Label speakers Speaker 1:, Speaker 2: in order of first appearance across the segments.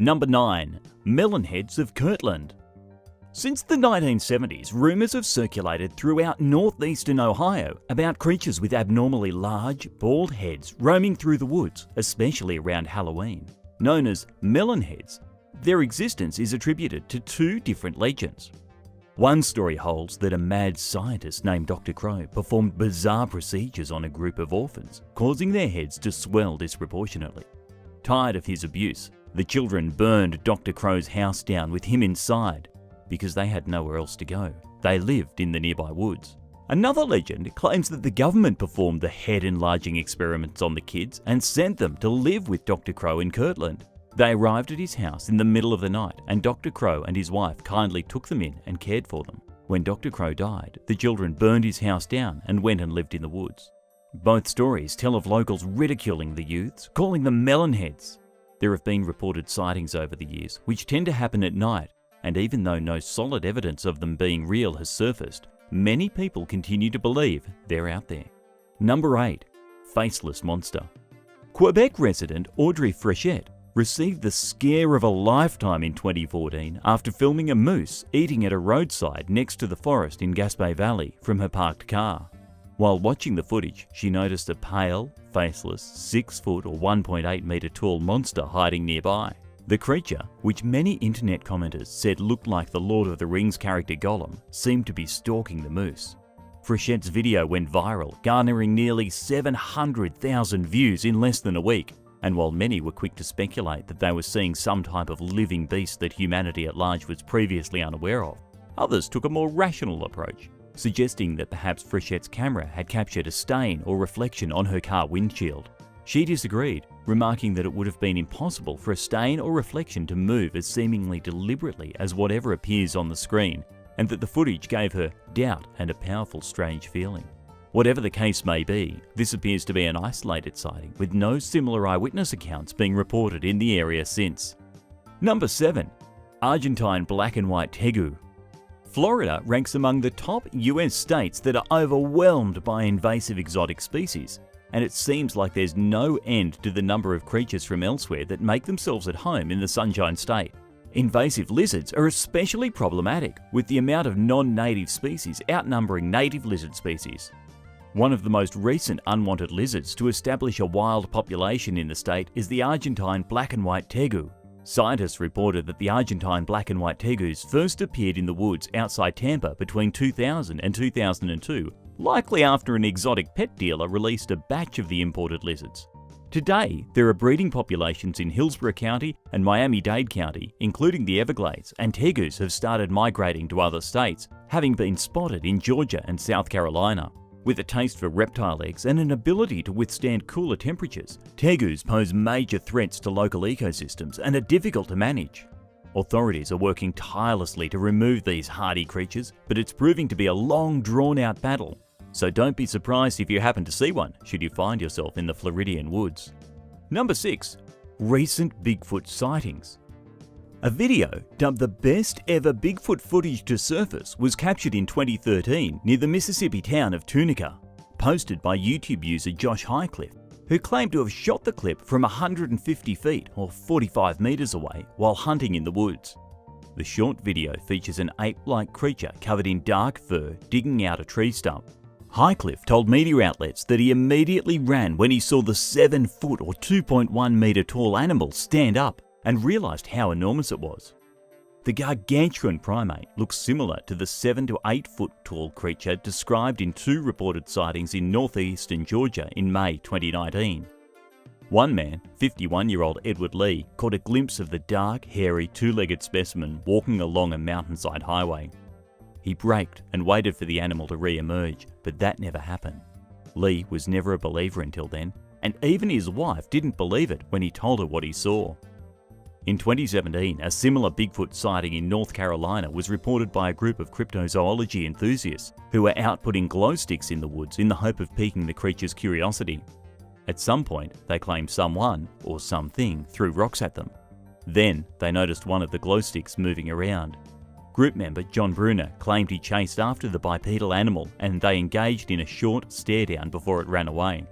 Speaker 1: Number 9. Melonheads of Kirtland. Since the 1970s, rumours have circulated throughout northeastern Ohio about creatures with abnormally large, bald heads roaming through the woods, especially around Halloween. Known as melonheads, their existence is attributed to two different legends. One story holds that a mad scientist named Dr. Crow performed bizarre procedures on a group of orphans, causing their heads to swell disproportionately. Tired of his abuse, the children burned Dr. Crow's house down with him inside because they had nowhere else to go. They lived in the nearby woods. Another legend claims that the government performed the head-enlarging experiments on the kids and sent them to live with Dr. Crow in Kirtland. They arrived at his house in the middle of the night, and Dr. Crow and his wife kindly took them in and cared for them. When Dr. Crow died, the children burned his house down and went and lived in the woods. Both stories tell of locals ridiculing the youths, calling them melonheads. There have been reported sightings over the years, which tend to happen at night, and even though no solid evidence of them being real has surfaced, many people continue to believe they're out there. Number 8. Faceless Monster. Quebec resident Audrey Frechette received the scare of a lifetime in 2014 after filming a moose eating at a roadside next to the forest in Gaspé Valley from her parked car. While watching the footage, she noticed a pale, faceless, 6 foot or 1.8 metre tall monster hiding nearby. The creature, which many internet commenters said looked like the Lord of the Rings character Gollum, seemed to be stalking the moose. Frechette's video went viral, garnering nearly 700,000 views in less than a week, and while many were quick to speculate that they were seeing some type of living beast that humanity at large was previously unaware of, others took a more rational approach, suggesting that perhaps Frechette's camera had captured a stain or reflection on her car windshield. She disagreed, remarking that it would have been impossible for a stain or reflection to move as seemingly deliberately as whatever appears on the screen, and that the footage gave her doubt and a powerful strange feeling. Whatever the case may be, this appears to be an isolated sighting, with no similar eyewitness accounts being reported in the area since. Number 7. Argentine black and white tegu. Florida ranks among the top US states that are overwhelmed by invasive exotic species, and it seems like there's no end to the number of creatures from elsewhere that make themselves at home in the Sunshine State. Invasive lizards are especially problematic, with the amount of non-native species outnumbering native lizard species. One of the most recent unwanted lizards to establish a wild population in the state is the Argentine black and white tegu. Scientists reported that the Argentine black and white tegus first appeared in the woods outside Tampa between 2000 and 2002, likely after an exotic pet dealer released a batch of the imported lizards. Today, there are breeding populations in Hillsborough County and Miami-Dade County, including the Everglades, and tegus have started migrating to other states, having been spotted in Georgia and South Carolina. With a taste for reptile eggs and an ability to withstand cooler temperatures, tegus pose major threats to local ecosystems and are difficult to manage. Authorities are working tirelessly to remove these hardy creatures, but it's proving to be a long, drawn-out battle. So don't be surprised if you happen to see one, should you find yourself in the Floridian woods. Number 6. Recent Bigfoot sightings. A video dubbed the best ever Bigfoot footage to surface was captured in 2013 near the Mississippi town of Tunica, posted by YouTube user Josh Highcliffe, who claimed to have shot the clip from 150 feet or 45 meters away while hunting in the woods. The short video features an ape-like creature covered in dark fur digging out a tree stump. Highcliffe told media outlets that he immediately ran when he saw the 7 foot or 2.1 meter tall animal stand up and realised how enormous it was. The gargantuan primate looks similar to the 7 to 8 foot tall creature described in 2 reported sightings in northeastern Georgia in May 2019. One man, 51-year-old Edward Lee, caught a glimpse of the dark, hairy, 2-legged specimen walking along a mountainside highway. He braked and waited for the animal to re-emerge, but that never happened. Lee was never a believer until then, and even his wife didn't believe it when he told her what he saw. In 2017, a similar Bigfoot sighting in North Carolina was reported by a group of cryptozoology enthusiasts who were out putting glow sticks in the woods in the hope of piquing the creature's curiosity. At some point, they claimed someone, or something, threw rocks at them. Then, they noticed one of the glow sticks moving around. Group member John Bruner claimed he chased after the bipedal animal and they engaged in a short stare down before it ran away.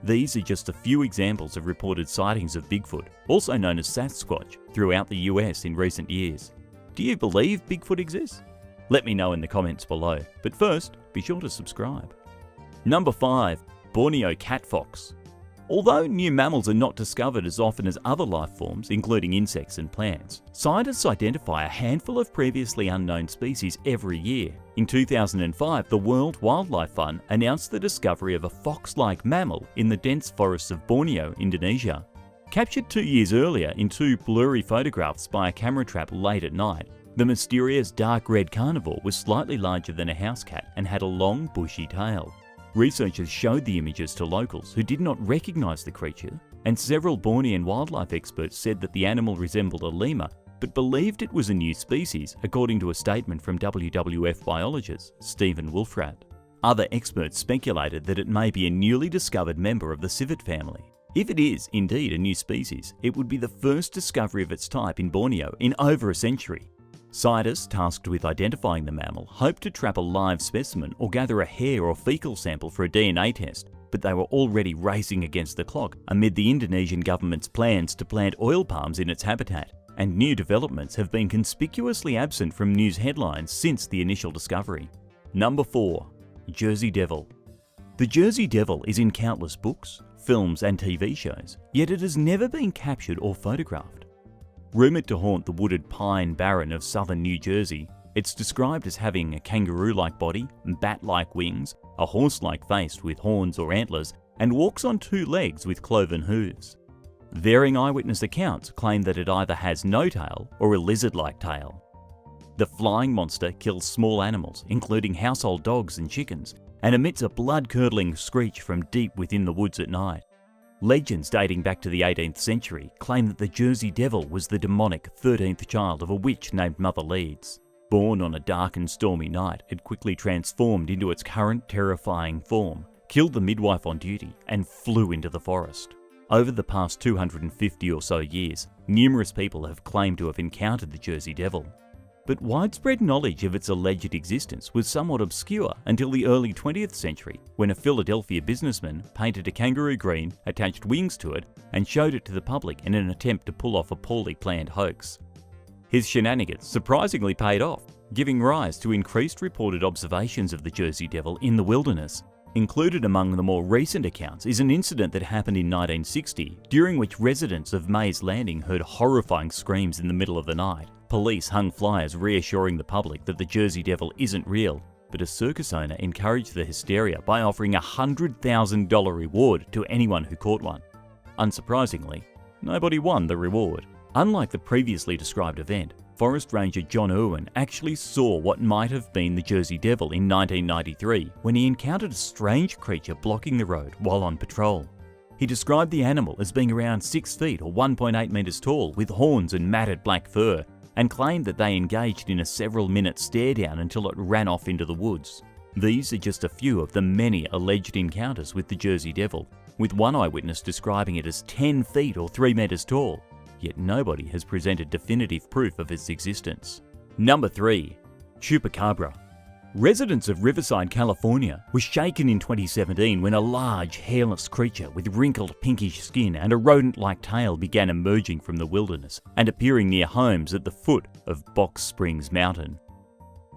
Speaker 1: These are just a few examples of reported sightings of Bigfoot, also known as Sasquatch, throughout the US in recent years. Do you believe Bigfoot exists? Let me know in the comments below, but first, be sure to subscribe. Number 5. Borneo catfox. Although new mammals are not discovered as often as other life forms, including insects and plants, scientists identify a handful of previously unknown species every year. In 2005, the World Wildlife Fund announced the discovery of a fox-like mammal in the dense forests of Borneo, Indonesia. Captured 2 years earlier in 2 blurry photographs by a camera trap late at night, the mysterious dark red carnivore was slightly larger than a house cat and had a long, bushy tail. Researchers showed the images to locals who did not recognize the creature, and several Bornean wildlife experts said that the animal resembled a lemur, but believed it was a new species, according to a statement from WWF biologist Stephen Wolfrat. Other experts speculated that it may be a newly discovered member of the civet family. If it is indeed a new species, it would be the first discovery of its type in Borneo in over a century. Scientists tasked with identifying the mammal hoped to trap a live specimen or gather a hair or fecal sample for a DNA test, but they were already racing against the clock amid the Indonesian government's plans to plant oil palms in its habitat, and new developments have been conspicuously absent from news headlines since the initial discovery. Number 4. Jersey Devil. The Jersey Devil is in countless books, films and TV shows, yet it has never been captured or photographed. Rumoured to haunt the wooded pine barren of southern New Jersey, it's described as having a kangaroo-like body, bat-like wings, a horse-like face with horns or antlers, and walks on 2 legs with cloven hooves. Varying eyewitness accounts claim that it either has no tail or a lizard-like tail. The flying monster kills small animals, including household dogs and chickens, and emits a blood-curdling screech from deep within the woods at night. Legends dating back to the 18th century claim that the Jersey Devil was the demonic 13th child of a witch named Mother Leeds. Born on a dark and stormy night, it quickly transformed into its current terrifying form, killed the midwife on duty, and flew into the forest. Over the past 250 or so years, numerous people have claimed to have encountered the Jersey Devil. But widespread knowledge of its alleged existence was somewhat obscure until the early 20th century, when a Philadelphia businessman painted a kangaroo green, attached wings to it, and showed it to the public in an attempt to pull off a poorly planned hoax. His shenanigans surprisingly paid off, giving rise to increased reported observations of the Jersey Devil in the wilderness. Included among the more recent accounts is an incident that happened in 1960, during which residents of Mays Landing heard horrifying screams in the middle of the night. Police hung flyers reassuring the public that the Jersey Devil isn't real, but a circus owner encouraged the hysteria by offering a $100,000 reward to anyone who caught one. Unsurprisingly, nobody won the reward. Unlike the previously described event, Forest Ranger John Irwin actually saw what might have been the Jersey Devil in 1993 when he encountered a strange creature blocking the road while on patrol. He described the animal as being around 6 feet or 1.8 meters tall with horns and matted black fur, and claimed that they engaged in a several-minute stare-down until it ran off into the woods. These are just a few of the many alleged encounters with the Jersey Devil, with one eyewitness describing it as 10 feet or 3 meters tall, yet nobody has presented definitive proof of its existence. Number 3. Chupacabra. Residents of Riverside, California were shaken in 2017 when a large, hairless creature with wrinkled pinkish skin and a rodent-like tail began emerging from the wilderness and appearing near homes at the foot of Box Springs Mountain.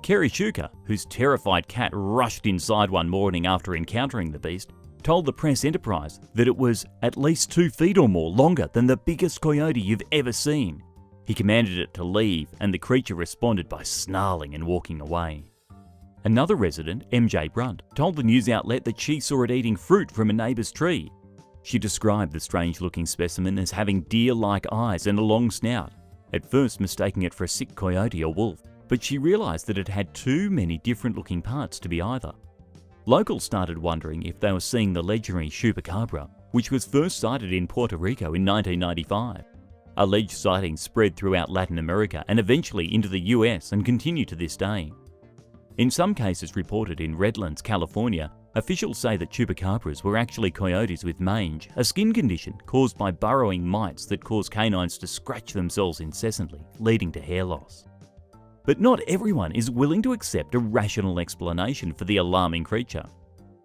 Speaker 1: Kerry Shuka, whose terrified cat rushed inside one morning after encountering the beast, told the Press Enterprise that it was at least 2 feet or more longer than the biggest coyote you've ever seen. He commanded it to leave, and the creature responded by snarling and walking away. Another resident, MJ Brunt, told the news outlet that she saw it eating fruit from a neighbour's tree. She described the strange-looking specimen as having deer-like eyes and a long snout, at first mistaking it for a sick coyote or wolf, but she realised that it had too many different-looking parts to be either. Locals started wondering if they were seeing the legendary Chupacabra, which was first sighted in Puerto Rico in 1995. Alleged sightings spread throughout Latin America and eventually into the US and continue to this day. In some cases reported in Redlands, California, officials say that chupacabras were actually coyotes with mange, a skin condition caused by burrowing mites that cause canines to scratch themselves incessantly, leading to hair loss. But not everyone is willing to accept a rational explanation for the alarming creature.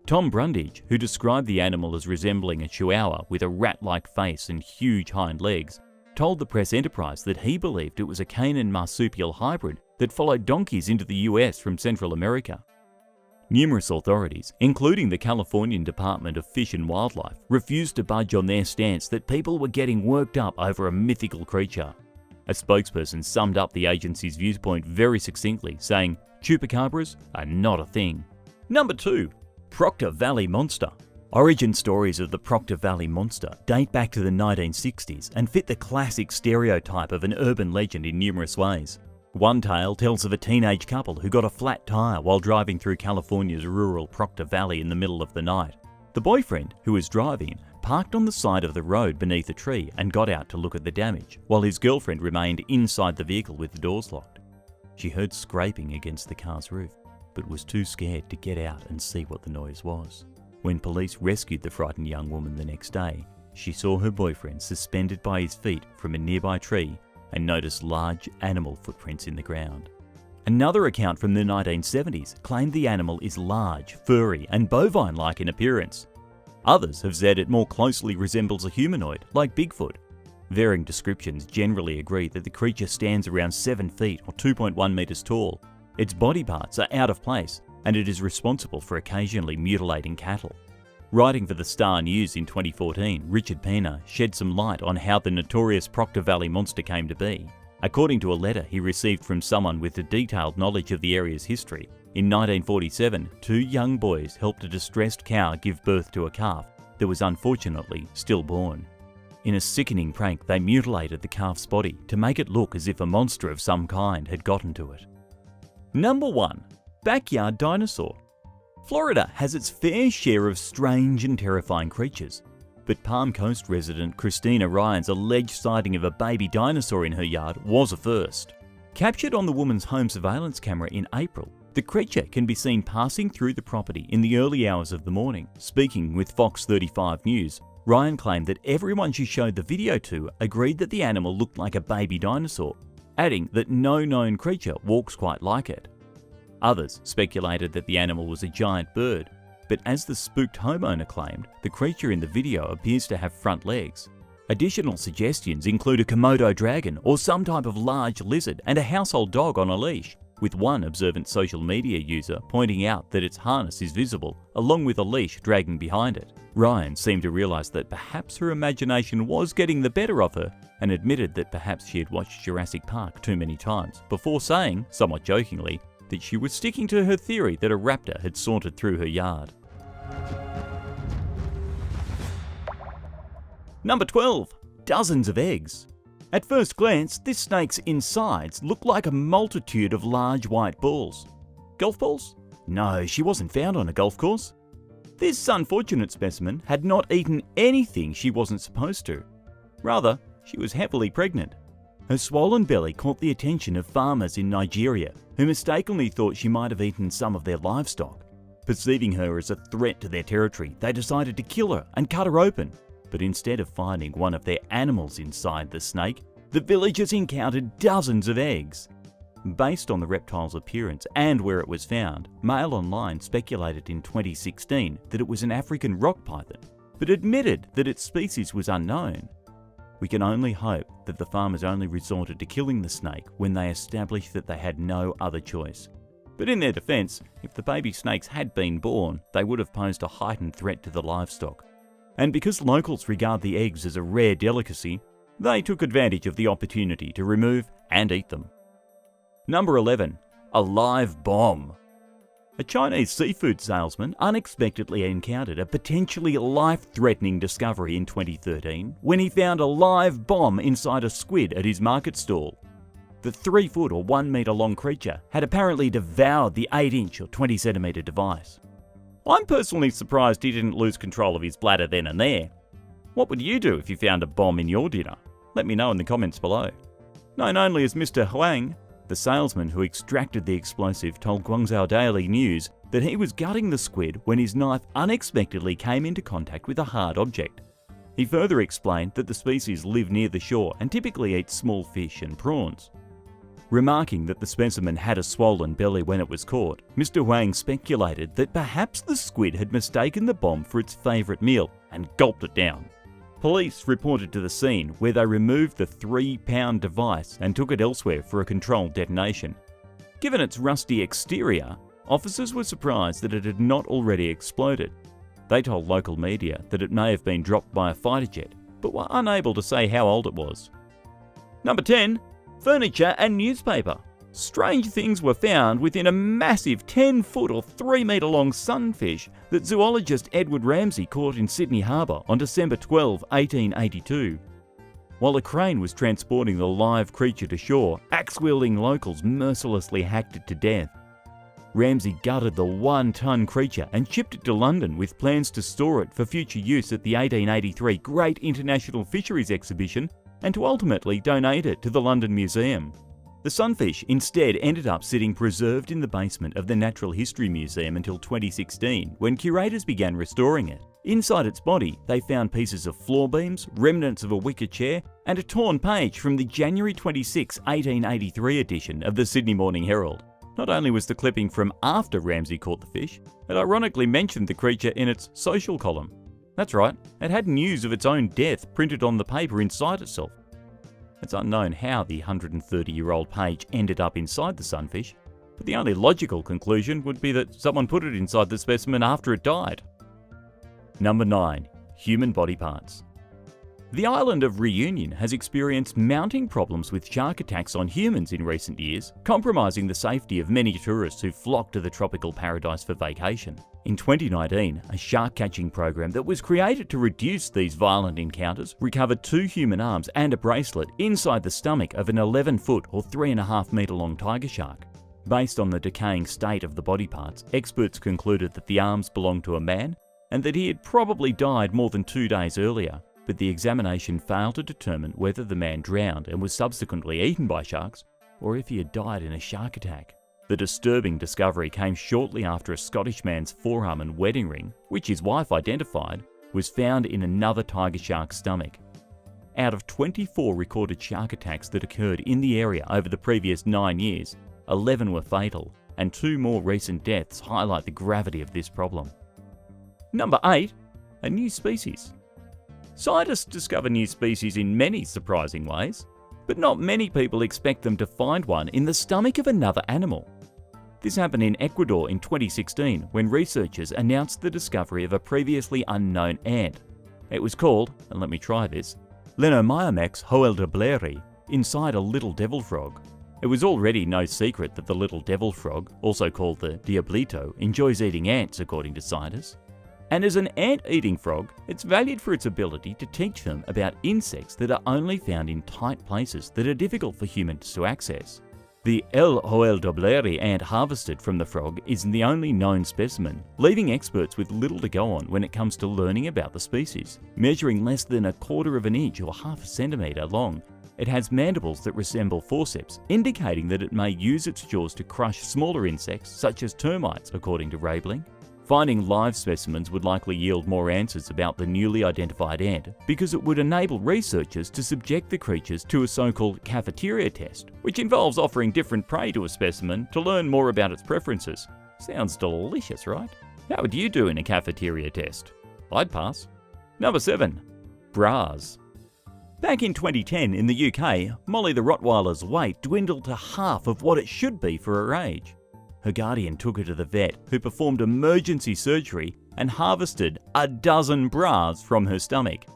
Speaker 1: Tom Brundage, who described the animal as resembling a chihuahua with a rat-like face and huge hind legs, told the Press Enterprise that he believed it was a canine marsupial hybrid that followed donkeys into the US from Central America. Numerous authorities, including the Californian Department of Fish and Wildlife, refused to budge on their stance that people were getting worked up over a mythical creature. A spokesperson summed up the agency's viewpoint very succinctly, saying, "Chupacabras are not a thing." Number 2. Proctor Valley Monster. Origin stories of the Proctor Valley Monster date back to the 1960s and fit the classic stereotype of an urban legend in numerous ways. One tale tells of a teenage couple who got a flat tire while driving through California's rural Proctor Valley in the middle of the night. The boyfriend, who was driving, parked on the side of the road beneath a tree and got out to look at the damage, while his girlfriend remained inside the vehicle with the doors locked. She heard scraping against the car's roof, but was too scared to get out and see what the noise was. When police rescued the frightened young woman the next day, she saw her boyfriend suspended by his feet from a nearby tree and noticed large animal footprints in the ground. Another account from the 1970s claimed the animal is large, furry, and bovine-like in appearance. Others have said it more closely resembles a humanoid, like Bigfoot. Varying descriptions generally agree that the creature stands around 7 feet or 2.1 meters tall. Its body parts are out of place, and it is responsible for occasionally mutilating cattle. Writing for the Star News in 2014, Richard Pena shed some light on how the notorious Proctor Valley Monster came to be. According to a letter he received from someone with a detailed knowledge of the area's history, in 1947, 2 young boys helped a distressed cow give birth to a calf that was unfortunately stillborn. In a sickening prank, they mutilated the calf's body to make it look as if a monster of some kind had gotten to it. Number 1. Backyard Dinosaur. Florida has its fair share of strange and terrifying creatures, but Palm Coast resident Christina Ryan's alleged sighting of a baby dinosaur in her yard was a first. Captured on the woman's home surveillance camera in April, the creature can be seen passing through the property in the early hours of the morning. Speaking with Fox 35 News, Ryan claimed that everyone she showed the video to agreed that the animal looked like a baby dinosaur, adding that no known creature walks quite like it. Others speculated that the animal was a giant bird, but as the spooked homeowner claimed, the creature in the video appears to have front legs. Additional suggestions include a Komodo dragon or some type of large lizard and a household dog on a leash, with one observant social media user pointing out that its harness is visible, along with a leash dragging behind it. Ryan seemed to realise that perhaps her imagination was getting the better of her and admitted that perhaps she had watched Jurassic Park too many times, before saying, somewhat jokingly, that she was sticking to her theory that a raptor had sauntered through her yard. Number 12. Dozens of eggs. At first glance, this snake's insides look like a multitude of large white balls. Golf balls? No, she wasn't found on a golf course. This unfortunate specimen had not eaten anything she wasn't supposed to. Rather, she was heavily pregnant. Her swollen belly caught the attention of farmers in Nigeria, who mistakenly thought she might have eaten some of their livestock. Perceiving her as a threat to their territory, they decided to kill her and cut her open. But instead of finding one of their animals inside the snake, the villagers encountered dozens of eggs. Based on the reptile's appearance and where it was found, Mail Online speculated in 2016 that it was an African rock python, but admitted that its species was unknown. We can only hope that the farmers only resorted to killing the snake when they established that they had no other choice. But in their defence, if the baby snakes had been born, they would have posed a heightened threat to the livestock. And because locals regard the eggs as a rare delicacy, they took advantage of the opportunity to remove and eat them. Number 11. A live bomb. A Chinese seafood salesman unexpectedly encountered a potentially life-threatening discovery in 2013 when he found a live bomb inside a squid at his market stall. The 3-foot or 1 metre long creature had apparently devoured the 8-inch or 20 centimetre device. I'm personally surprised he didn't lose control of his bladder then and there. What would you do if you found a bomb in your dinner? Let me know in the comments below. Known only as Mr. Huang, the salesman who extracted the explosive told Guangzhou Daily News that he was gutting the squid when his knife unexpectedly came into contact with a hard object. He further explained that the species live near the shore and typically eat small fish and prawns. Remarking that the specimen had a swollen belly when it was caught, Mr. Wang speculated that perhaps the squid had mistaken the bomb for its favourite meal and gulped it down. Police reported to the scene, where they removed the 3-pound device and took it elsewhere for a controlled detonation. Given its rusty exterior, officers were surprised that it had not already exploded. They told local media that it may have been dropped by a fighter jet, but were unable to say how old it was. Number 10. Furniture and newspaper. Strange things were found within a massive 10-foot or 3-metre long sunfish that zoologist Edward Ramsay caught in Sydney Harbour on December 12, 1882. While a crane was transporting the live creature to shore, axe-wielding locals mercilessly hacked it to death. Ramsay gutted the 1-ton creature and shipped it to London with plans to store it for future use at the 1883 Great International Fisheries Exhibition and to ultimately donate it to the London Museum. The sunfish instead ended up sitting preserved in the basement of the Natural History Museum until 2016, when curators began restoring it. Inside its body, they found pieces of floor beams, remnants of a wicker chair, and a torn page from the January 26, 1883 edition of the Sydney Morning Herald. Not only was the clipping from after Ramsay caught the fish, it ironically mentioned the creature in its social column. That's right, it had news of its own death printed on the paper inside itself. It's unknown how the 130-year-old page ended up inside the sunfish, but the only logical conclusion would be that someone put it inside the specimen after it died. Number 9. Human body parts. The island of Reunion has experienced mounting problems with shark attacks on humans in recent years, compromising the safety of many tourists who flock to the tropical paradise for vacation. In 2019, a shark-catching program that was created to reduce these violent encounters recovered 2 human arms and a bracelet inside the stomach of an 11-foot or 3.5-metre long tiger shark. Based on the decaying state of the body parts, experts concluded that the arms belonged to a man and that he had probably died more than 2 days earlier. But the examination failed to determine whether the man drowned and was subsequently eaten by sharks, or if he had died in a shark attack. The disturbing discovery came shortly after a Scottish man's forearm and wedding ring, which his wife identified, was found in another tiger shark's stomach. Out of 24 recorded shark attacks that occurred in the area over the previous 9 years, 11 were fatal, and 2 more recent deaths highlight the gravity of this problem. Number 8. A new species. Scientists discover new species in many surprising ways, but not many people expect them to find one in the stomach of another animal. This happened in Ecuador in 2016 when researchers announced the discovery of a previously unknown ant. It was called, and let me try this, Lenomyomex hoeldobleri, inside a little devil frog. It was already no secret that the little devil frog, also called the diablito, enjoys eating ants according to scientists. And as an ant-eating frog, it's valued for its ability to teach them about insects that are only found in tight places that are difficult for humans to access. The L. hoeldobleri ant harvested from the frog is the only known specimen, leaving experts with little to go on when it comes to learning about the species. Measuring less than 1/4 of an inch or 1/2 centimetre long, it has mandibles that resemble forceps, indicating that it may use its jaws to crush smaller insects such as termites, according to Raebling. Finding live specimens would likely yield more answers about the newly identified ant because it would enable researchers to subject the creatures to a so-called cafeteria test, which involves offering different prey to a specimen to learn more about its preferences. Sounds delicious, right? How would you do in a cafeteria test? I'd pass. Number 7. Bras. Back in 2010 in the UK, Molly the Rottweiler's weight dwindled to half of what it should be for her age. Her guardian took her to the vet, who performed emergency surgery and harvested 12 bras from her stomach.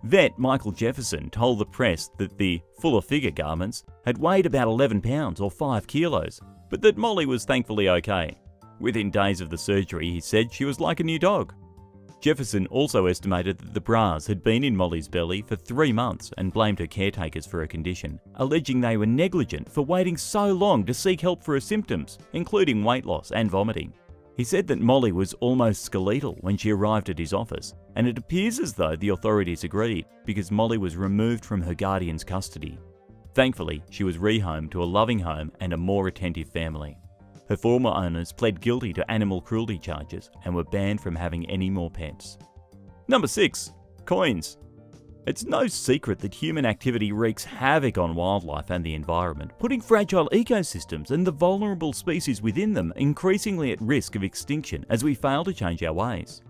Speaker 1: Vet Michael Jefferson told the press that the fuller figure garments had weighed about 11 pounds or 5 kilos, but that Molly was thankfully okay. Within days of the surgery, he said she was like a new dog. Jefferson also estimated that the bras had been in Molly's belly for 3 months and blamed her caretakers for her condition, alleging they were negligent for waiting so long to seek help for her symptoms, including weight loss and vomiting. He said that Molly was almost skeletal when she arrived at his office, and it appears as though the authorities agreed because Molly was removed from her guardian's custody. Thankfully, she was rehomed to a loving home and a more attentive family. Her former owners pled guilty to animal cruelty charges and were banned from having any more pets. Number 6. Coins. It's no secret that human activity wreaks havoc on wildlife and the environment, putting fragile ecosystems and the vulnerable species within them increasingly at risk of extinction as we fail to change our ways.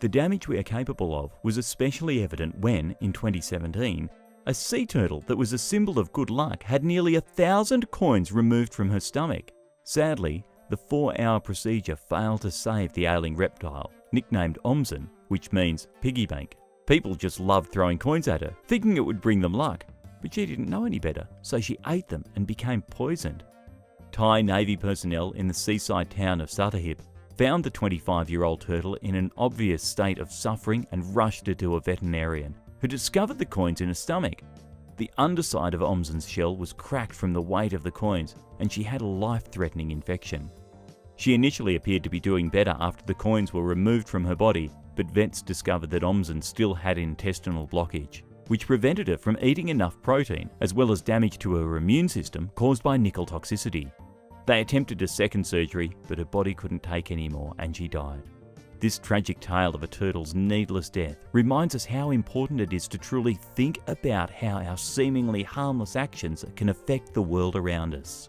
Speaker 1: The damage we are capable of was especially evident when, in 2017, a sea turtle that was a symbol of good luck had nearly 1,000 coins removed from her stomach. Sadly, the 4-hour procedure failed to save the ailing reptile, nicknamed Omsen, which means piggy bank. People just loved throwing coins at her, thinking it would bring them luck, but she didn't know any better, so she ate them and became poisoned. Thai Navy personnel in the seaside town of Sattahip found the 25-year-old turtle in an obvious state of suffering and rushed her to a veterinarian, who discovered the coins in her stomach. The underside of Omsen's shell was cracked from the weight of the coins, and she had a life-threatening infection. She initially appeared to be doing better after the coins were removed from her body, but vets discovered that Omsen still had intestinal blockage, which prevented her from eating enough protein, as well as damage to her immune system caused by nickel toxicity. They attempted a second surgery, but her body couldn't take any more and she died. This tragic tale of a turtle's needless death reminds us how important it is to truly think about how our seemingly harmless actions can affect the world around us.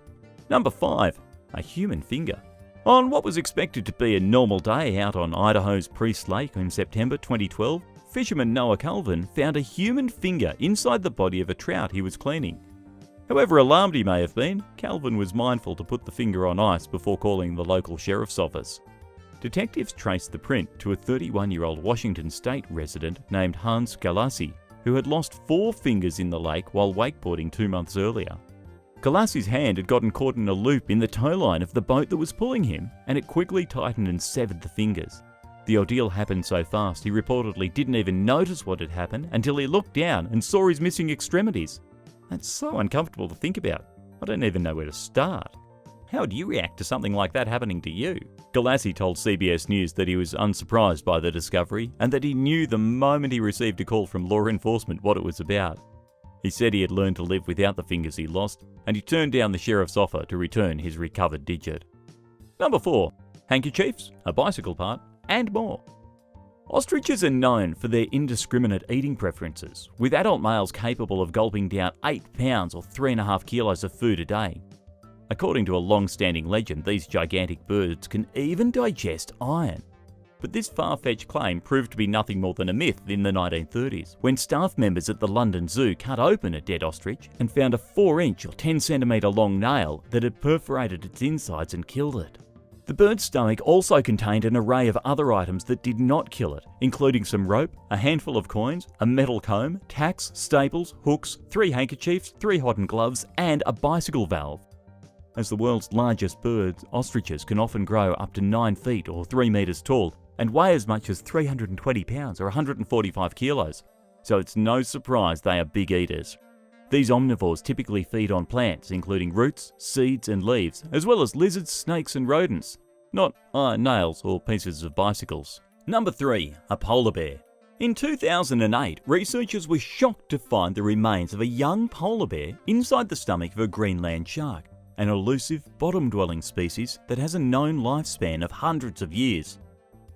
Speaker 1: Number 5. A human finger. On what was expected to be a normal day out on Idaho's Priest Lake in September 2012, fisherman Noah Calvin found a human finger inside the body of a trout he was cleaning. However alarmed he may have been, Calvin was mindful to put the finger on ice before calling the local sheriff's office. Detectives traced the print to a 31-year-old Washington state resident named Hans Galassi, who had lost 4 fingers in the lake while wakeboarding 2 months earlier. Galassi's hand had gotten caught in a loop in the towline of the boat that was pulling him, and it quickly tightened and severed the fingers. The ordeal happened so fast he reportedly didn't even notice what had happened until he looked down and saw his missing extremities. That's so uncomfortable to think about. I don't even know where to start. How would you react to something like that happening to you? Galassi told CBS News that he was unsurprised by the discovery and that he knew the moment he received a call from law enforcement what it was about. He said he had learned to live without the fingers he lost, and he turned down the sheriff's offer to return his recovered digit. Number 4. Handkerchiefs, a bicycle part, and more. Ostriches are known for their indiscriminate eating preferences, with adult males capable of gulping down 8 pounds or 3.5 kilos of food a day. According to a long-standing legend, these gigantic birds can even digest iron. But this far-fetched claim proved to be nothing more than a myth in the 1930s, when staff members at the London Zoo cut open a dead ostrich and found a 4-inch or 10-centimetre long nail that had perforated its insides and killed it. The bird's stomach also contained an array of other items that did not kill it, including some rope, a handful of coins, a metal comb, tacks, staples, hooks, 3 handkerchiefs, 3 cotton gloves, and a bicycle valve. As the world's largest birds, ostriches can often grow up to 9 feet or 3 metres tall, and weigh as much as 320 pounds or 145 kilos, so it's no surprise they are big eaters. These omnivores typically feed on plants, including roots, seeds and leaves, as well as lizards, snakes and rodents, not iron nails or pieces of bicycles. Number 3. A polar bear. In 2008, researchers were shocked to find the remains of a young polar bear inside the stomach of a Greenland shark, an elusive bottom-dwelling species that has a known lifespan of hundreds of years.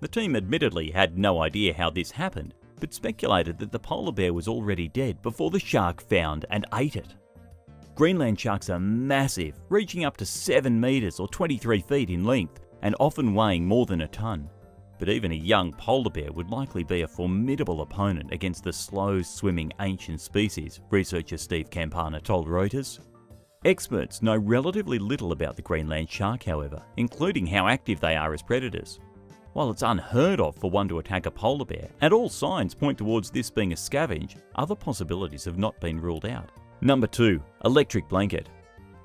Speaker 1: The team admittedly had no idea how this happened, but speculated that the polar bear was already dead before the shark found and ate it. Greenland sharks are massive, reaching up to 7 metres or 23 feet in length, and often weighing more than a tonne. But even a young polar bear would likely be a formidable opponent against the slow-swimming ancient species, researcher Steve Campana told Reuters. Experts know relatively little about the Greenland shark, however, including how active they are as predators. While it's unheard of for one to attack a polar bear, and all signs point towards this being a scavenge, other possibilities have not been ruled out. Number 2. Electric blanket.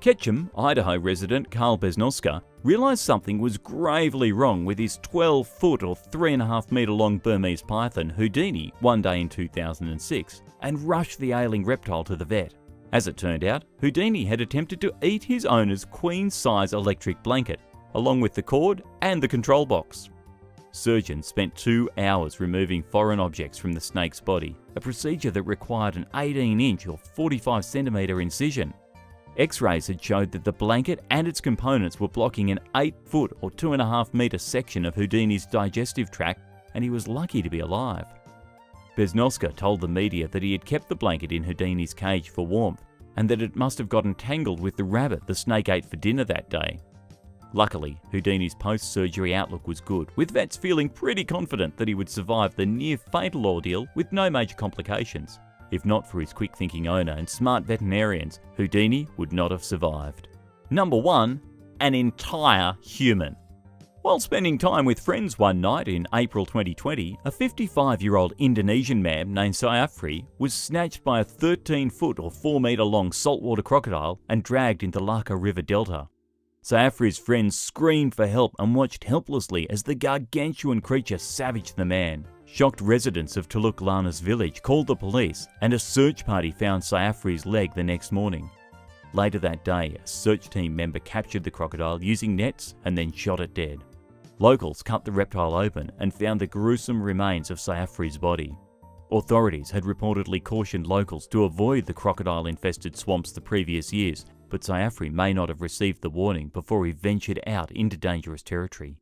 Speaker 1: Ketchum, Idaho resident Carl Besnoska realised something was gravely wrong with his 12-foot or 3.5 metre long Burmese python Houdini one day in 2006 and rushed the ailing reptile to the vet. As it turned out, Houdini had attempted to eat his owner's queen-size electric blanket, along with the cord and the control box. Surgeons spent 2 hours removing foreign objects from the snake's body, a procedure that required an 18-inch or 45-centimetre incision. X-rays had showed that the blanket and its components were blocking an 8-foot or 2.5 metre section of Houdini's digestive tract, and he was lucky to be alive. Besnoska told the media that he had kept the blanket in Houdini's cage for warmth, and that it must have gotten tangled with the rabbit the snake ate for dinner that day. Luckily, Houdini's post-surgery outlook was good, with vets feeling pretty confident that he would survive the near-fatal ordeal with no major complications. If not for his quick-thinking owner and smart veterinarians, Houdini would not have survived. Number 1. An entire human. While spending time with friends one night in April 2020, a 55-year-old Indonesian man named Syafri was snatched by a 13-foot or 4-metre long saltwater crocodile and dragged into Laka River Delta. Syafri's friends screamed for help and watched helplessly as the gargantuan creature savaged the man. Shocked residents of Teluk Lanus village called the police, and a search party found Syafri's leg the next morning. Later that day, a search team member captured the crocodile using nets and then shot it dead. Locals cut the reptile open and found the gruesome remains of Syafri's body. Authorities had reportedly cautioned locals to avoid the crocodile-infested swamps the previous years, but Syafri may not have received the warning before he ventured out into dangerous territory.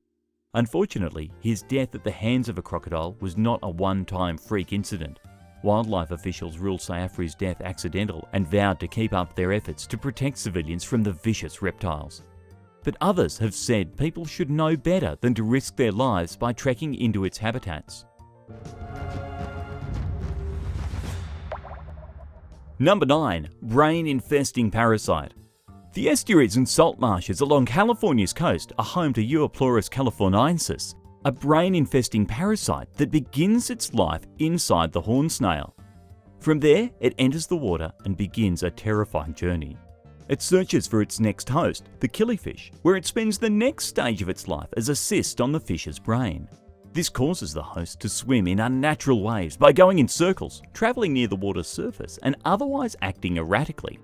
Speaker 1: Unfortunately, his death at the hands of a crocodile was not a one-time freak incident. Wildlife officials ruled Syafri's death accidental and vowed to keep up their efforts to protect civilians from the vicious reptiles. But others have said people should know better than to risk their lives by trekking into its habitats. Number 9. Brain-infesting parasite. The estuaries and salt marshes along California's coast are home to Euoploris californiensis, a brain-infesting parasite that begins its life inside the horn snail. From there, it enters the water and begins a terrifying journey. It searches for its next host, the killifish, where it spends the next stage of its life as a cyst on the fish's brain. This causes the host to swim in unnatural ways by going in circles, travelling near the water's surface, and otherwise acting erratically.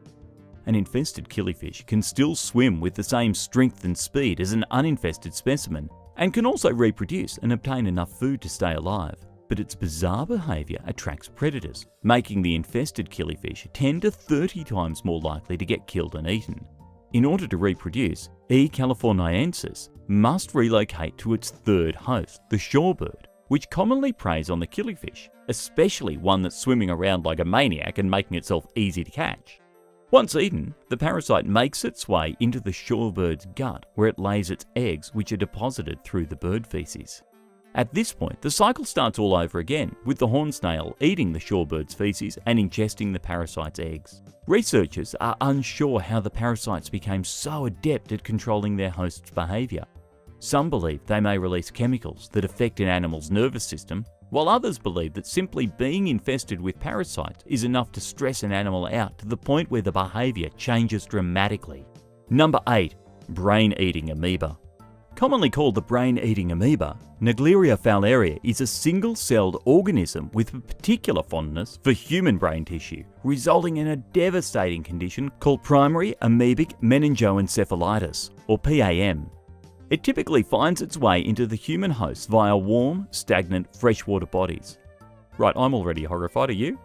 Speaker 1: An infested killifish can still swim with the same strength and speed as an uninfested specimen, and can also reproduce and obtain enough food to stay alive. But its bizarre behaviour attracts predators, making the infested killifish 10 to 30 times more likely to get killed and eaten. In order to reproduce, E. californiensis must relocate to its third host, the shorebird, which commonly preys on the killifish, especially one that's swimming around like a maniac and making itself easy to catch. Once eaten, the parasite makes its way into the shorebird's gut, where it lays its eggs, which are deposited through the bird feces. At this point, the cycle starts all over again, with the horn snail eating the shorebird's feces and ingesting the parasite's eggs. Researchers are unsure how the parasites became so adept at controlling their host's behaviour. Some believe they may release chemicals that affect an animal's nervous system, while others believe that simply being infested with parasites is enough to stress an animal out to the point where the behaviour changes dramatically. Number 8. Brain-eating amoeba. Commonly called the brain-eating amoeba, Naegleria fowleria is a single-celled organism with a particular fondness for human brain tissue, resulting in a devastating condition called primary amoebic meningoencephalitis, or PAM. It typically finds its way into the human host via warm, stagnant, freshwater bodies. Right, I'm already horrified, are you?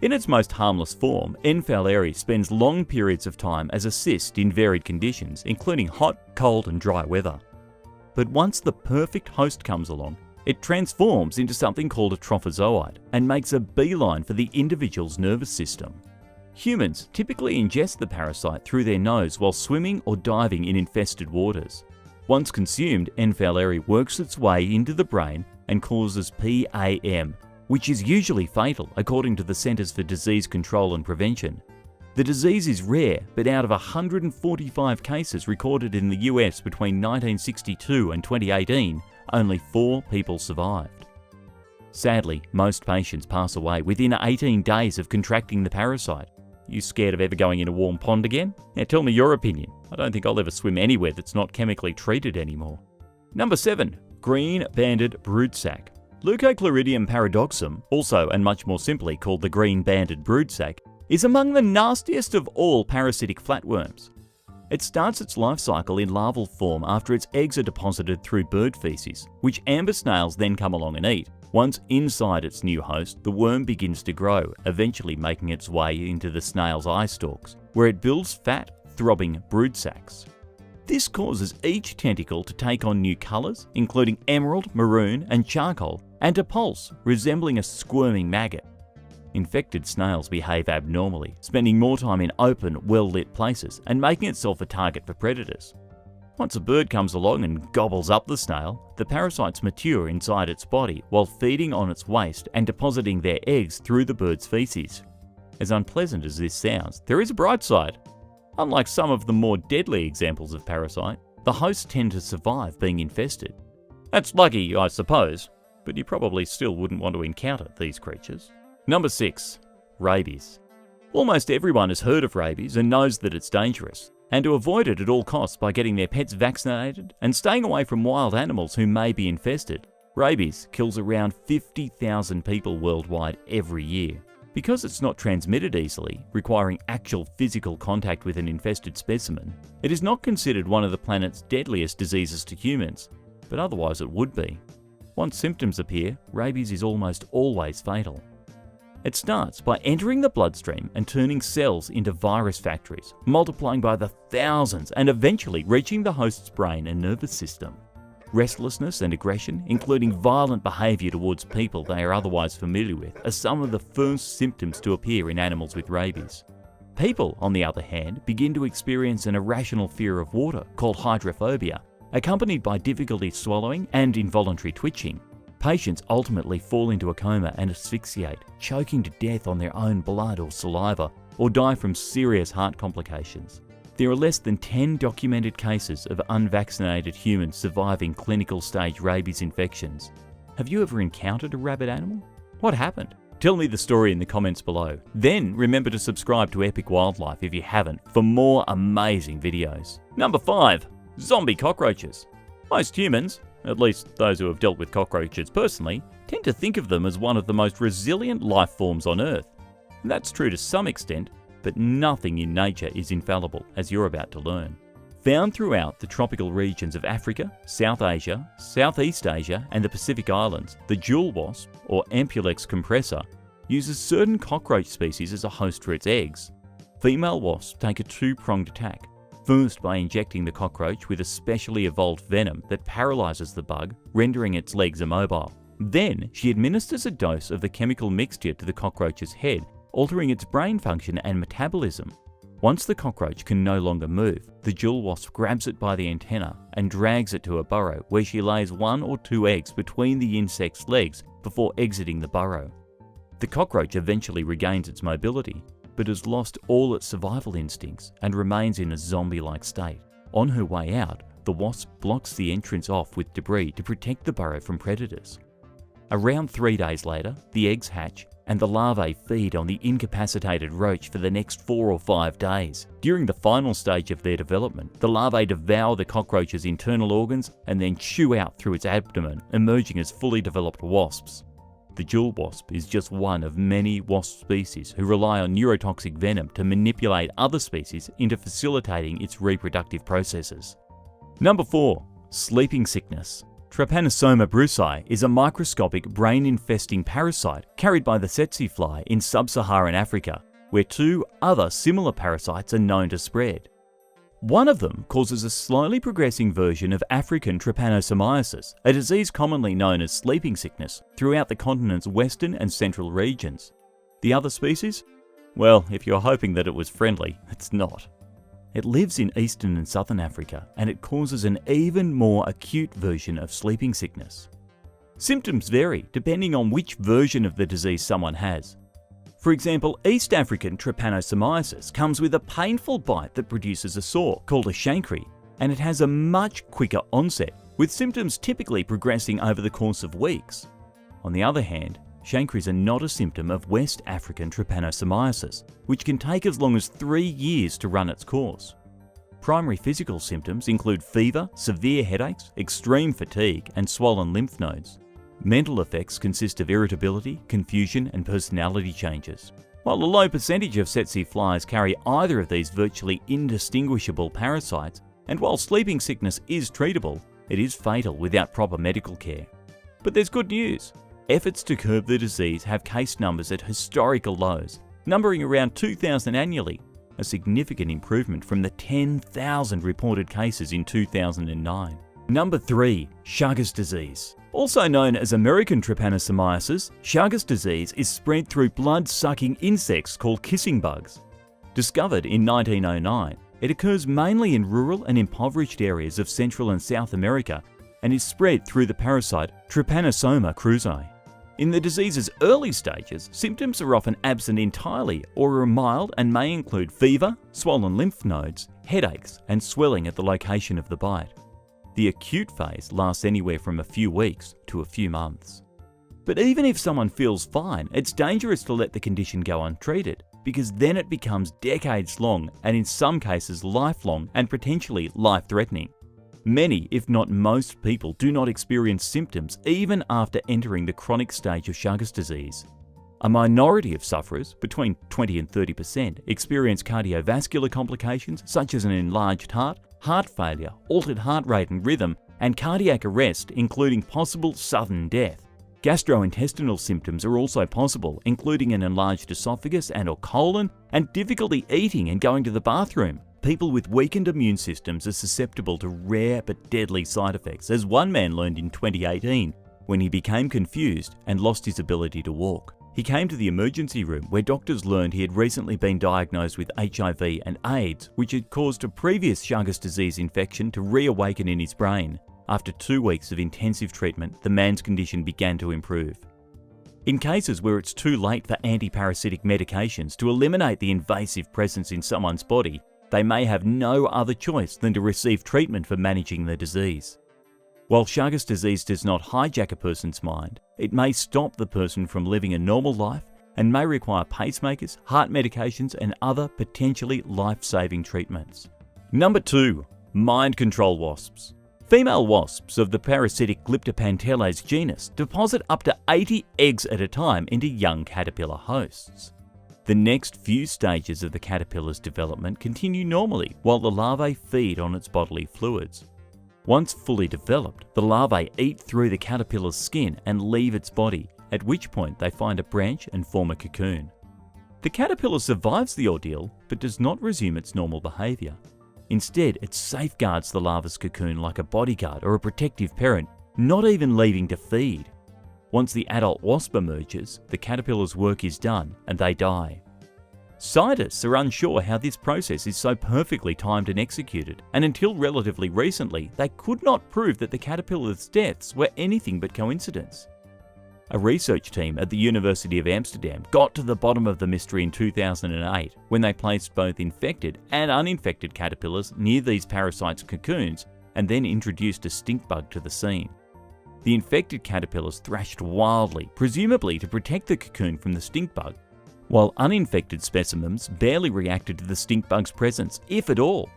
Speaker 1: In its most harmless form, N. fowleri spends long periods of time as a cyst in varied conditions, including hot, cold and dry weather. But once the perfect host comes along, it transforms into something called a trophozoite and makes a beeline for the individual's nervous system. Humans typically ingest the parasite through their nose while swimming or diving in infested waters. Once consumed, N. fowleri works its way into the brain and causes PAM, which is usually fatal according to the Centers for Disease Control and Prevention. The disease is rare, but out of 145 cases recorded in the US between 1962 and 2018, only 4 people survived. Sadly, most patients pass away within 18 days of contracting the parasite. You scared of ever going in a warm pond again? Now tell me your opinion. I don't think I'll ever swim anywhere that's not chemically treated anymore. Number 7. Green-banded broodsack. Leucochloridium paradoxum, also and much more simply called the green-banded broodsack, is among the nastiest of all parasitic flatworms. It starts its life cycle in larval form after its eggs are deposited through bird feces, which amber snails then come along and eat. Once inside its new host, the worm begins to grow, eventually making its way into the snail's eye stalks, where it builds fat, throbbing brood sacs. This causes each tentacle to take on new colours, including emerald, maroon and charcoal, and a pulse resembling a squirming maggot. Infected snails behave abnormally, spending more time in open, well-lit places and making itself a target for predators. Once a bird comes along and gobbles up the snail, the parasites mature inside its body while feeding on its waste and depositing their eggs through the bird's feces. As unpleasant as this sounds, there is a bright side. Unlike some of the more deadly examples of parasite, the hosts tend to survive being infested. That's lucky, I suppose, but you probably still wouldn't want to encounter these creatures. Number 6. Rabies. Almost everyone has heard of rabies and knows that it's dangerous, and to avoid it at all costs by getting their pets vaccinated and staying away from wild animals who may be infested. Rabies kills around 50,000 people worldwide every year. Because it's not transmitted easily, requiring actual physical contact with an infested specimen, it is not considered one of the planet's deadliest diseases to humans, but otherwise it would be. Once symptoms appear, rabies is almost always fatal. It starts by entering the bloodstream and turning cells into virus factories, multiplying by the thousands and eventually reaching the host's brain and nervous system. Restlessness and aggression, including violent behaviour towards people they are otherwise familiar with, are some of the first symptoms to appear in animals with rabies. People, on the other hand, begin to experience an irrational fear of water called hydrophobia, accompanied by difficulty swallowing and involuntary twitching. Patients ultimately fall into a coma and asphyxiate, choking to death on their own blood or saliva, or die from serious heart complications. There are less than 10 documented cases of unvaccinated humans surviving clinical stage rabies infections. Have you ever encountered a rabid animal? What happened? Tell me the story in the comments below. Then remember to subscribe to Epic Wildlife if you haven't for more amazing videos. Number 5. Zombie cockroaches. Most humans, at least those who have dealt with cockroaches personally, tend to think of them as one of the most resilient life forms on Earth. And that's true to some extent, but nothing in nature is infallible, as you're about to learn. Found throughout the tropical regions of Africa, South Asia, Southeast Asia, and the Pacific Islands, the jewel wasp, or Ampulex compressor, uses certain cockroach species as a host for its eggs. Female wasps take a two-pronged attack, first by injecting the cockroach with a specially evolved venom that paralyzes the bug, rendering its legs immobile. Then, she administers a dose of the chemical mixture to the cockroach's head, altering its brain function and metabolism. Once the cockroach can no longer move, the jewel wasp grabs it by the antenna and drags it to a burrow where she lays 1 or 2 eggs between the insect's legs before exiting the burrow. The cockroach eventually regains its mobility, but has lost all its survival instincts and remains in a zombie-like state. On her way out, the wasp blocks the entrance off with debris to protect the burrow from predators. Around 3 days later, the eggs hatch and the larvae feed on the incapacitated roach for the next 4 or 5 days. During the final stage of their development, the larvae devour the cockroach's internal organs and then chew out through its abdomen, emerging as fully developed wasps. The jewel wasp is just one of many wasp species who rely on neurotoxic venom to manipulate other species into facilitating its reproductive processes. Number 4. Sleeping sickness. Trypanosoma brucei is a microscopic brain-infesting parasite carried by the tsetse fly in sub-Saharan Africa, where 2 other similar parasites are known to spread. One of them causes a slowly progressing version of African trypanosomiasis, a disease commonly known as sleeping sickness, throughout the continent's western and central regions. The other species? Well, if you're hoping that it was friendly, it's not. It lives in eastern and southern Africa, and it causes an even more acute version of sleeping sickness. Symptoms vary depending on which version of the disease someone has. For example, East African trypanosomiasis comes with a painful bite that produces a sore, called a chancre, and it has a much quicker onset, with symptoms typically progressing over the course of weeks. On the other hand, chancres are not a symptom of West African trypanosomiasis, which can take as long as 3 years to run its course. Primary physical symptoms include fever, severe headaches, extreme fatigue, and swollen lymph nodes. Mental effects consist of irritability, confusion, and personality changes. While a low percentage of tsetse flies carry either of these virtually indistinguishable parasites, and while sleeping sickness is treatable, it is fatal without proper medical care. But there's good news. Efforts to curb the disease have case numbers at historical lows, numbering around 2,000 annually, a significant improvement from the 10,000 reported cases in 2009. Number 3. Chagas disease. Also known as American trypanosomiasis, Chagas disease is spread through blood-sucking insects called kissing bugs. Discovered in 1909, it occurs mainly in rural and impoverished areas of Central and South America and is spread through the parasite Trypanosoma cruzi. In the disease's early stages, symptoms are often absent entirely or are mild and may include fever, swollen lymph nodes, headaches, and swelling at the location of the bite. The acute phase lasts anywhere from a few weeks to a few months. But even if someone feels fine, it's dangerous to let the condition go untreated, because then it becomes decades long and in some cases lifelong and potentially life-threatening. Many, if not most people, do not experience symptoms even after entering the chronic stage of Chagas disease. A minority of sufferers, between 20 and 30%, experience cardiovascular complications such as an enlarged heart failure, altered heart rate and rhythm, and cardiac arrest, including possible sudden death. Gastrointestinal symptoms are also possible, including an enlarged esophagus and/or colon, and difficulty eating and going to the bathroom. People with weakened immune systems are susceptible to rare but deadly side effects, as one man learned in 2018 when he became confused and lost his ability to walk. He came to the emergency room where doctors learned he had recently been diagnosed with HIV and AIDS, which had caused a previous Chagas disease infection to reawaken in his brain. After 2 weeks of intensive treatment, the man's condition began to improve. In cases where it's too late for antiparasitic medications to eliminate the invasive presence in someone's body, they may have no other choice than to receive treatment for managing the disease. While Chagas disease does not hijack a person's mind, it may stop the person from living a normal life and may require pacemakers, heart medications, and other potentially life-saving treatments. Number 2. Mind control wasps. Female wasps of the parasitic Glyptopantales genus deposit up to 80 eggs at a time into young caterpillar hosts. The next few stages of the caterpillar's development continue normally while the larvae feed on its bodily fluids. Once fully developed, the larvae eat through the caterpillar's skin and leave its body, at which point they find a branch and form a cocoon. The caterpillar survives the ordeal but does not resume its normal behaviour. Instead, it safeguards the larva's cocoon like a bodyguard or a protective parent, not even leaving to feed. Once the adult wasp emerges, the caterpillar's work is done and they die. Scientists are unsure how this process is so perfectly timed and executed, and until relatively recently, they could not prove that the caterpillar's deaths were anything but coincidence. A research team at the University of Amsterdam got to the bottom of the mystery in 2008 when they placed both infected and uninfected caterpillars near these parasites' cocoons and then introduced a stink bug to the scene. The infected caterpillars thrashed wildly, presumably to protect the cocoon from the stink bug, while uninfected specimens barely reacted to the stink bug's presence, if at all.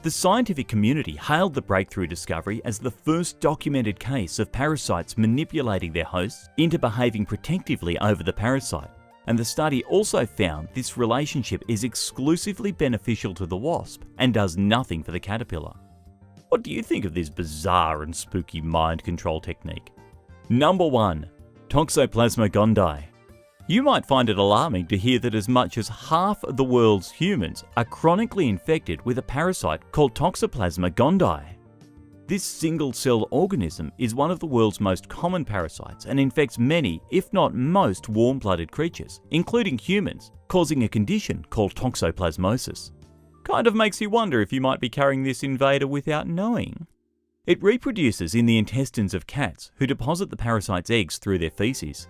Speaker 1: The scientific community hailed the breakthrough discovery as the first documented case of parasites manipulating their hosts into behaving protectively over the parasite, and the study also found this relationship is exclusively beneficial to the wasp and does nothing for the caterpillar. What do you think of this bizarre and spooky mind control technique? Number 1. Toxoplasma gondii. You might find it alarming to hear that as much as half of the world's humans are chronically infected with a parasite called Toxoplasma gondii. This single-cell organism is one of the world's most common parasites and infects many, if not most, warm-blooded creatures, including humans, causing a condition called toxoplasmosis. Kind of makes you wonder if you might be carrying this invader without knowing. It reproduces in the intestines of cats who deposit the parasite's eggs through their feces.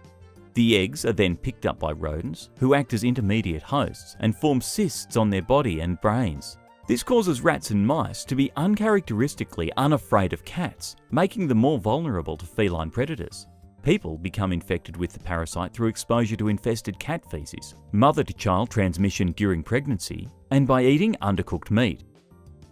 Speaker 1: The eggs are then picked up by rodents, who act as intermediate hosts and form cysts on their body and brains. This causes rats and mice to be uncharacteristically unafraid of cats, making them more vulnerable to feline predators. People become infected with the parasite through exposure to infested cat feces, mother-to-child transmission during pregnancy, and by eating undercooked meat.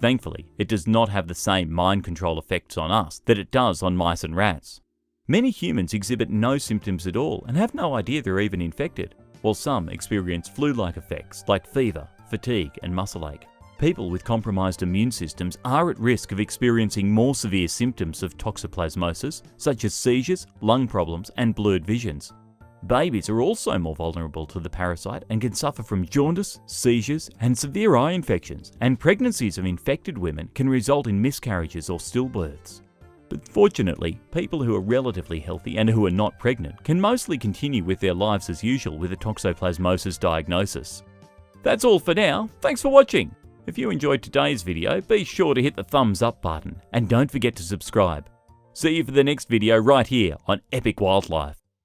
Speaker 1: Thankfully, it does not have the same mind control effects on us that it does on mice and rats. Many humans exhibit no symptoms at all and have no idea they're even infected, while some experience flu-like effects like fever, fatigue, and muscle ache. People with compromised immune systems are at risk of experiencing more severe symptoms of toxoplasmosis, such as seizures, lung problems, and blurred visions. Babies are also more vulnerable to the parasite and can suffer from jaundice, seizures, and severe eye infections, and pregnancies of infected women can result in miscarriages or stillbirths. But fortunately, people who are relatively healthy and who are not pregnant can mostly continue with their lives as usual with a toxoplasmosis diagnosis. That's all for now. Thanks for watching. If you enjoyed today's video, be sure to hit the thumbs up button and don't forget to subscribe. See you for the next video right here on Epic Wildlife.